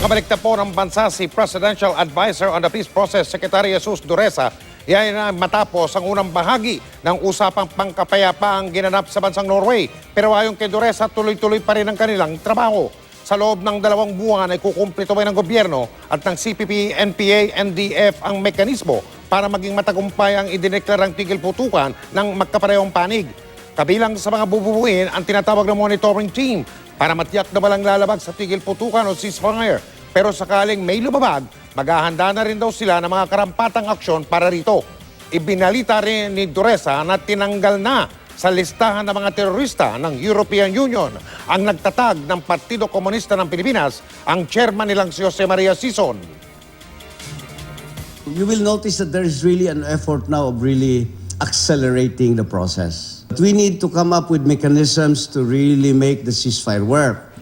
Nakabalik na po ng bansa si Presidential Advisor on the Peace Process, Secretary Jesus Duresa. Yan na matapos ang unang bahagi ng usapang pangkapayapaang ginanap sa bansang Norway. Pero ayon kay Duresa, tuloy-tuloy pa rin ang kanilang trabaho. Sa loob ng 2 buwan ay kukumplito ng gobyerno at ng CPP, NPA, NDF ang mekanismo para maging matagumpay ang idineklarang tigil putukan ng magkaparehong panig. Kabilang sa mga bububuin ang tinatawag na monitoring team para matiyak na walang lalabag sa tigil putukan o ceasefire. Pero sakaling may lumabag, maghahanda na rin daw sila ng mga karampatang aksyon para rito. Ibinalita rin ni Duresa na tinanggal na sa listahan ng mga terorista ng European Union ang nagtatag ng Partido Komunista ng Pilipinas, ang chairman nilang si Jose Maria Sison. You will notice that there is really an effort now of really accelerating the process. We need to come up with mechanisms to really make the ceasefire work.